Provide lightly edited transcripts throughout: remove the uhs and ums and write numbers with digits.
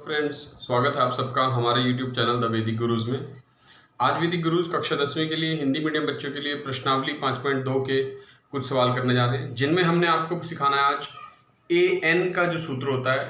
Friends, स्वागत है आप सबका हमारे YouTube चैनल द वैदिक गुरुज में। आज वैदिक गुरुज कक्षा 10वीं के लिए हिंदी मीडियम बच्चों के लिए प्रश्नावली 5.2 के कुछ सवाल करने जा रहे हैं, जिनमें हमने आपको सिखाना है आज an का जो सूत्र होता है,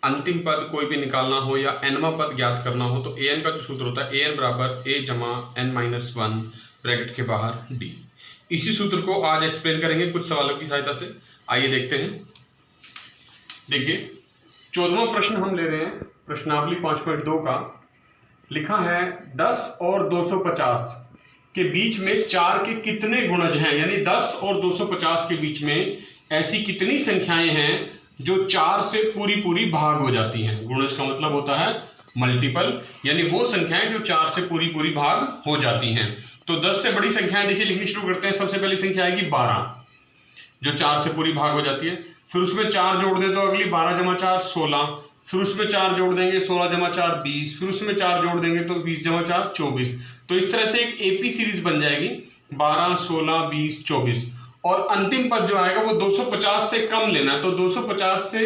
अंतिम पद कोई भी निकालना हो या nवां पद ज्ञात करना हो तो an का जो सूत्र होता है an बराबर a जमा n-1 ब्रैकेट के बाहर d। इसी सूत्र को आज एक्सप्लेन करेंगे कुछ सवालों की सहायता से। आइए देखते हैं। देखिए 14वां प्रश्न हम ले रहे हैं, प्रश्नावली 5.2 का। लिखा है 10 और 250 के बीच में 4 के कितने गुणज हैं, यानी 10 और 250 के बीच में ऐसी कितनी संख्याएं हैं जो 4 से पूरी भाग हो जाती हैं। गुणज का मतलब होता है मल्टीपल, यानी वो संख्याएं जो 4 से पूरी भाग हो जाती हैं। तो 10 से बड़ी संख्याएं देखिए लिखनी शुरू करते हैं। सबसे पहली संख्या आएगी 12, जो 4 से पूरी भाग हो जाती है। फिर उसमें 4 जोड़ दें तो अगली 12 जमा 4 16, फिर उसमें 4 जोड़ देंगे 16 जमा 4 20, फिर उसमें 4 जोड़ देंगे तो 20 जमा 4 24। तो इस तरह से एक एपी सीरीज बन जाएगी 12 16 20 24। और अंतिम पद जो आएगा वो 250 से कम लेना है, तो 250 से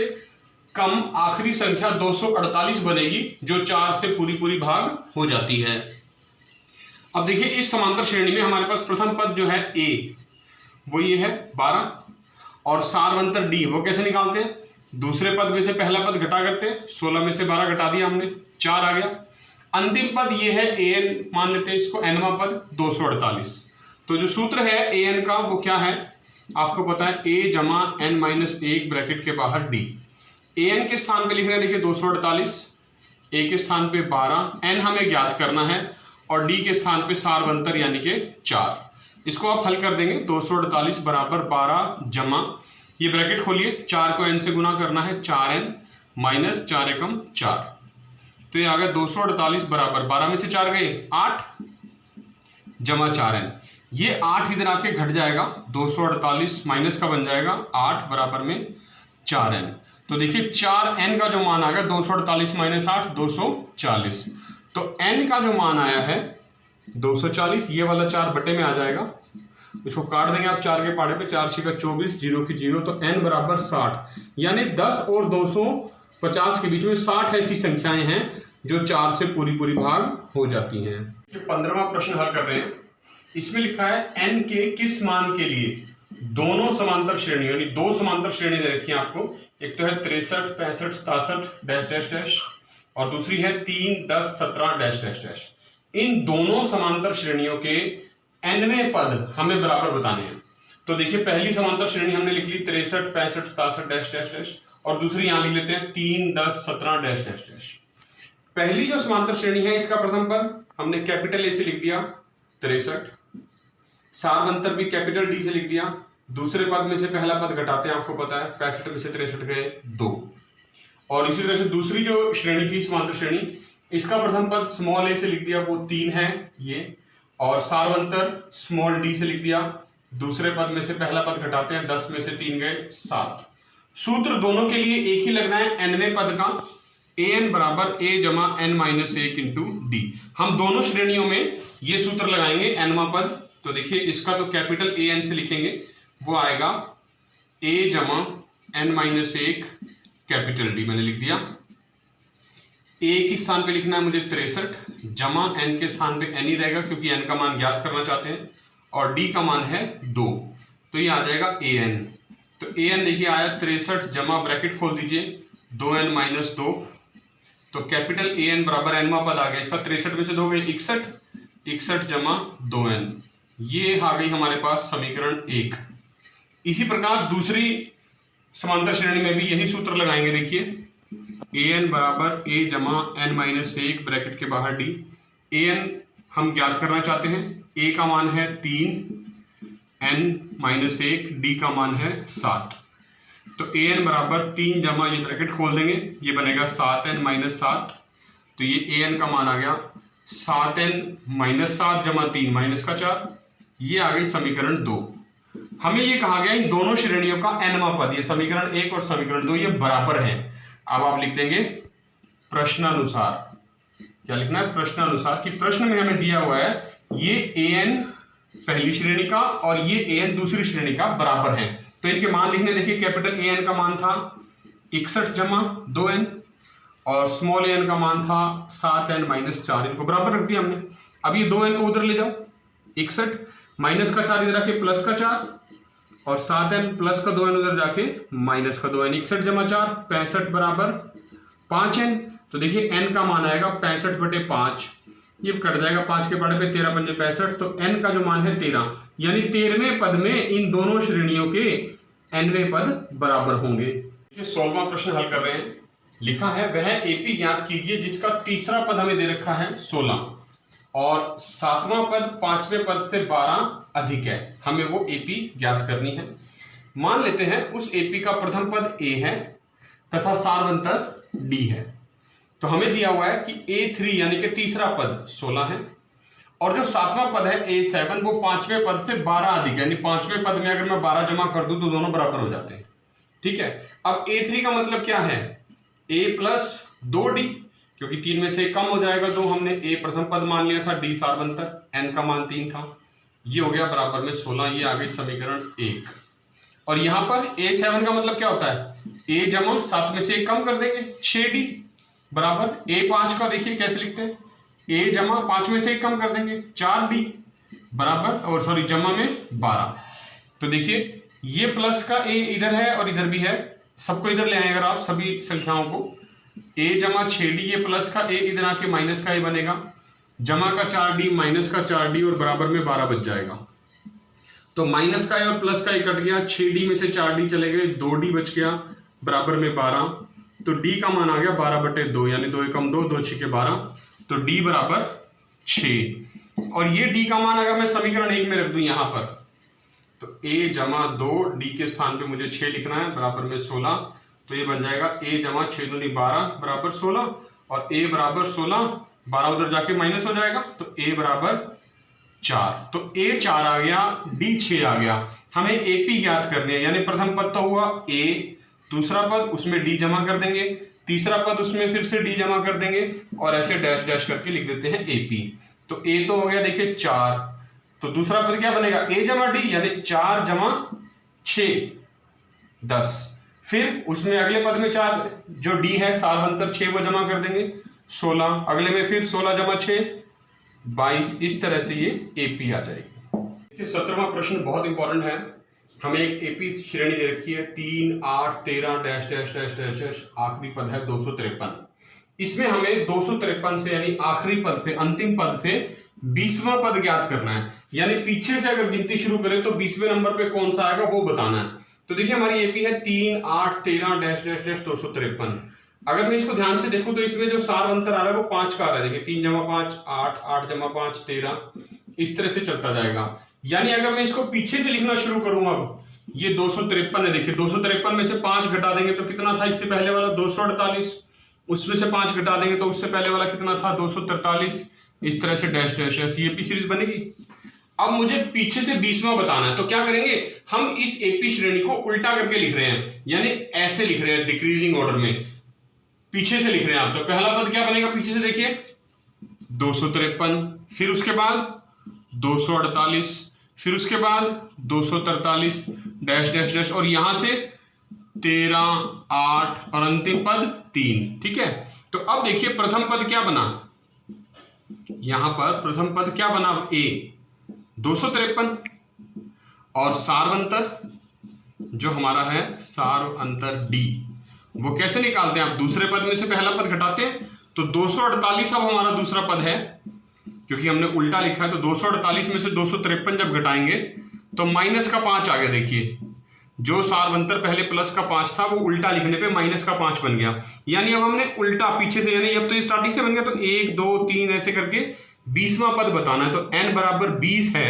कम आखिरी संख्या 248 बनेगी, जो 4 से पूरी भाग हो जाती है। अब देखिए इस समांतर श्रेणी में हमारे पास प्रथम पद जो है a, वो ये है 12, और सारवंतर डी वो कैसे निकालते हैं। दूसरे पद में से पहला पद घटा करते हैं, 16 में से 12 घटा दिया हमने, 4 आ गया। अंतिम पद ये है an, मान लेते हैं इसको nवां पद 248। तो जो सूत्र है an का वो क्या है आपको पता है, a जमा n-1 ब्रैकेट के बाहर d। an के स्थान पे लिखना है, देखिए 248, a के स्थान पे 12, n हमें ज्ञात करना है और d के स्थान पे सारवंतर यानी कि 4। इसको आप हल कर देंगे, 248 बराबर 12 जमा, ये ब्रैकेट खोलिए, 4 को n से गुना करना है, 4n माइनस 4 एकम 4। तो ये आ गया 248 बराबर 12 में से 4 गए 8 जमा 4n। ये 8 इधर आके घट जाएगा, 248 माइनस का बन जाएगा 8 बराबर में 4n। तो देखिए 4n का जो मान आ गया 248 माइनस 8 240। तो n का जो मान आया है 240, ये वाला 4 बटे में आ जाएगा, इसको काट देंगे आप 4 के पाड़े पे, 4 6 24, 0 की 0, तो n बराबर 60। यानी 10 और 250 के बीच में 60 ऐसी संख्याएं हैं जो 4 से पूरी भाग हो जाती हैं। 15वां प्रश्न हल कर रहे हैं। इसमें लिखा है n के किस मान के लिए दोनों समांतर श्रेणी, यानी 2 समांतर श्रेणी दे रखी है आपको। एक तो है 63 65 67 डैश डैश डैश, और दूसरी है 3 10 17 डैश डैश डैश। इन दोनों समांतर श्रेणियों के nवें पद हमें बराबर बताने हैं। तो देखिए पहली समांतर श्रेणी हमने लिख ली 63 65 67 डैश डैश डैश, और दूसरी यहां लिख लेते हैं 3 10 17 डैश डैश डैश। पहली जो समांतर श्रेणी है इसका प्रथम पद हमने कैपिटल ए से लिख दिया 63, सारवंतर भी कैपिटल डी से लिख दिया। दूसरे पद में से पहला पद घटाते हैं, आपको पता है 65 में से 63 गए 2। और इसी तरह से दूसरी जो श्रेणी थी समांतर श्रेणी, इसका प्रथम पद स्मॉल ए से लिख दिया, वो 3 है ये, और सारवंतर स्मॉल डी से लिख दिया। दूसरे पद में से पहला पद घटाते हैं, 10 में से 3 गए 7। सूत्र दोनों के लिए एक ही लगना है nवें पद का, an बराबर a जमा n-1 इंटू डी। हम दोनों श्रेणियों में ये सूत्र लगाएंगे nवां पद। तो देखिए इसका तो कैपिटल an से लिखेंगे, वो आएगा a जमा n-1 कैपिटल डी, मैंने लिख दिया। a के स्थान पे लिखना है मुझे 63, जमा n के स्थान पे n ही रहेगा क्योंकि n का मान ज्ञात करना चाहते हैं, और d का मान है 2, तो ये आ जाएगा an। तो an देखिए आया 63 जमा ब्रैकेट खोल दीजिए 2n माइनस 2, तो कैपिटल an बराबर nवां पद आ गया। इसका 63 में से 2 गए 61, 61 जमा 2n, ये आ गई हमारे पास समीकरण 1। इसी प्रकार दूसरी समांतर श्रेणी में भी यही सूत्र लगाएंगे। देखिए an बराबर a जमा n-1 ब्रैकेट के बाहर d। an हम ज्ञात करना चाहते हैं, a का मान है 3, n-1, d का मान है 7। तो an बराबर 3 जमा, ये ब्रैकेट खोल देंगे, ये बनेगा 7n-7। तो ये an का मान आ गया 7n-7 जमा 3 माइनस का 4, ये आ गई समीकरण 2। हमें ये कहा गया इन दोनों श्रेणियों का nवां पद, ये समीकरण 1 और समीकरण 2 ये बराबर हैं। अब आप लिख देंगे प्रश्नानुसार, क्या लिखना है प्रश्नानुसार, कि प्रश्न में हमें दिया हुआ है ये an पहली श्रेणी का और ये an दूसरी श्रेणी का बराबर है। तो इनके मान लिखने, देखिए कैपिटल an का मान था 61 जमा 2n, और स्मॉल एन का मान था 7n माइनस 4, इनको बराबर रख दिया हमने। अब ये 2n को उधर ले जाओ, 61 माइनस का 4 इधर आके प्लस का 4 और 7n प्लस का 2n उधर जाके माइनस का 2n, 61 जमा 4 65 बराबर 5n। तो देखिए n का मान आएगा 65/5, ये कट जाएगा 5 के पड़े पे 13 पंजे 65, तो n का जो मान है 13, यानी 13वें पद में इन दोनों श्रेणियों के nवें पद बराबर होंगे। 16वां प्रश्न हल कर रहे हैं। लिखा है वह एपी ज्ञात कीजिए जिसका तीसरा पद हमें दे रखा है 16 और 7वां पद 5वें पद से 12 अधिक है, हमें वो एपी ज्ञात करनी है। मान लेते हैं उस एपी का प्रथम पद a है तथा सारवंतर d है। तो हमें दिया हुआ है कि a3 यानी कि तीसरा पद 16 है और जो 7वां पद है a7 वो 5वें पद से 12 अधिक है, यानी 5वें पद में अगर मैं 12 जमा कर दूं तो दोनों बराबर हो जाते हैं। ठीक है, अब a3 का मतलब क्या है, a प्लस 2d, क्योंकि 3 में से कम हो जाएगा 2, हमने a प्रथम पद मान लिया था, d सारवंतर, n का मान 3 था, ये हो गया बराबर में 16, ये आ गई समीकरण 1। और यहां पर a7 का मतलब क्या होता है, a जमा 7 में से 1 कम कर देंगे 6d बराबर a5 का देखिए कैसे लिखते हैं, a जमा 5 में से 1 कम कर देंगे 4d बराबर, और सॉरी जमा में 12। तो देखिए ये प्लस का a इधर है और इधर भी है, सबको इधर ले आए अगर आप सभी संख्याओं को, a जमा 6d, ये प्लस का a इधर आके माइनस का a बनेगा, जमा का 4d माइनस का 4d और बराबर में 12 बच जाएगा। तो माइनस का a और प्लस का a कट गया, 6d में से 4d चले गए, 2d बच गया बराबर में 12। तो d का मान आ गया 12/2, यानी 2 एकम 2, 2 छिके 12, तो d बराबर 6। और ये d का मान अगर मैं समीकरण 1 में रख दूं यहां पर, तो a जमा 2 d के स्थान पे मुझे 6 लिखना है बराबर में 16, तो ये बन जाएगा a जमा 6 दूनी 12 बराबर 16 और a बराबर 16, 12 उधर जाके माइनस हो जाएगा, तो a बराबर 4। तो a 4 आ गया, d 6 आ गया। हमें ap ज्ञात करनी है, यानी प्रथम पद तो हुआ a, दूसरा पद उसमें d जमा कर देंगे, तीसरा पद उसमें फिर से d जमा कर देंगे और ऐसे डैश डैश करके लिख देते हैं ap। तो a तो हो गया देखिए 4, तो दूसरा पद क्या बनेगा a जमा d, यानी 4 जमा 6 10, फिर उसमें अगले पद में 4 जो d है सारवंतर 6 वो जमा कर देंगे 16, अगले में फिर 16 जमा 6 22, इस तरह से ये एपी आ जाएगी। देखिए 17वां प्रश्न बहुत इंपॉर्टेंट है। हमें एक एपी श्रेणी दे रखी है 3 8 13 dash dash dash dash dash, आखिरी पद है 253। इसमें हमें 253 से यानी आखिरी पद से, अंतिम पद से 20वां पद ज्ञात करना है, यानी पीछे से अगर गिनती शुरू करें तो 20वें नंबर पे कौन सा आएगा वो बताना है। तो देखिए हमारी एपी है 3 8 13 डैश डैश डैश 253। अगर मैं इसको ध्यान से देखूं तो इसमें जो सारवंतर आ रहा है वो 5 का आ रहा है, देखिए 3 जमा 5 8, 8 जमा 5 13, इस तरह से चलता जाएगा। यानी अगर मैं इसको पीछे से लिखना शुरू करूं, अब ये 253 है, देखिए 253 में से 5 घटा देंगे तो कितना था, इससे पहले वाला 248, उसमें से 5 घटा देंगे तो उससे पहले वाला कितना था 243, इस तरह से डैश डैश डैश ये एपी सीरीज बनेगी। अब मुझे पीछे से 20वां बताना है, तो क्या करेंगे, हम इस एपी श्रेणी को उल्टा करके लिख रहे हैं, यानी ऐसे लिख रहे हैं डिक्रीजिंग ऑर्डर में, पीछे से लिख रहे हैं आप। तो पहला पद क्या बनेगा पीछे से, देखिए 253, फिर उसके बाद 248, फिर उसके बाद 243 डैश डैश डैश, और यहां से 13 8 और अंतिम पद 3। ठीक है, तो अब देखिए प्रथम पद क्या बना, यहां पर प्रथम पद क्या बना, a 253 और सारवंतर जो हमारा है सारवंतर d, वो कैसे निकालते हैं आप, दूसरे पद में से पहला पद घटाते हैं, तो 248 अब हमारा दूसरा पद है, क्योंकि हमने उल्टा लिखा है, तो 248 में से 253 जब घटाएंगे तो माइनस का 5 आ गया। देखिए जो सारवंतर पहले प्लस का 5 था वो उल्टा लिखने पे माइनस का 5 बन गया, यानी अब हमने उल्टा पीछे से, यानी अब तो ये स्टार्टिंग से बन गया, तो 1 2 3 ऐसे करके 20वां पद बताना है। तो n बराबर 20 है,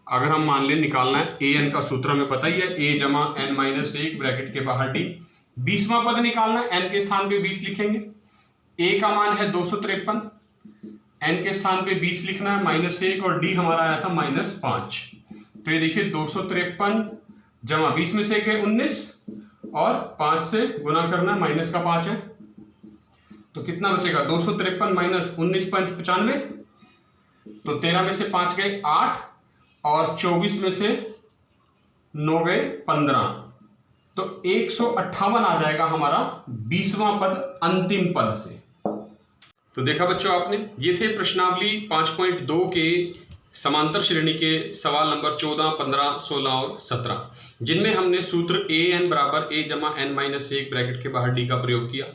अगर हम मान लें निकालना है, ए एन का सूत्र हमें पता ही है, a जमा n माइनस 1 ब्रैकेट के बाहर d, 20वां पद निकालना है, n के स्थान पे 20 लिखेंगे, a का मान है 253, n के स्थान पे 20 लिखना है -1 और d हमारा आया था -5। तो ये देखिए 253 जमा 20 में से गए 19 और 5 से गुना करना है, माइनस का 5 है, तो कितना बचेगा 253 माइनस 19 95, तो 13 में से 5 गए 8 और 24 में से 9 गए 15, तो 158 आ जाएगा हमारा 20वां पद अंतिम पद से। तो देखा बच्चों आपने, ये थे प्रश्नावली 5.2 के समांतर श्रेणी के सवाल नंबर 14, 15, 16 और 17, जिनमें हमने सूत्र an बराबर a जमा n माइनस 1 ब्रैकेट के बाहर d का प्रयोग किया।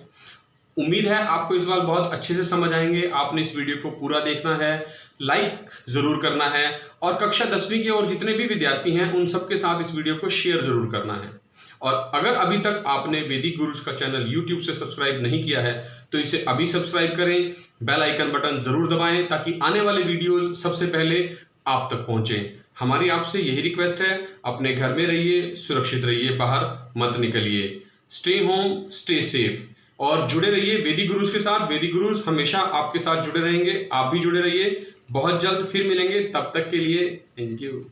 उम्मीद है आपको इस सवाल बहुत अच्छे से समझ आएंगे। आपने इस वीडियो को पूरा देखना है, लाइक जरूर करना है और कक्षा 10वीं के और जितने भी विद्यार्थी हैं उन सबके साथ इस वीडियो को शेयर जरूर करना है। और अगर अभी तक आपने वैदिक गुरुज का चैनल YouTube से सब्सक्राइब नहीं किया है तो इसे अभी सब्सक्राइब करें, बेल आइकन बटन जरूर दबाएं ताकि आने वाले वीडियोस सबसे पहले आप तक पहुंचें। हमारी आपसे यही रिक्वेस्ट है, अपने घर में रहिए, सुरक्षित रहिए, बाहर मत निकलिए, स्टे होम, स्टे सेफ और जुड़े रहिए वैदिक गुरुज के साथ। वैदिक गुरुज हमेशा आपके साथ जुड़े रहेंगे, आप भी जुड़े रहिए। बहुत जल्द फिर मिलेंगे, तब तक के लिए थैंक यू।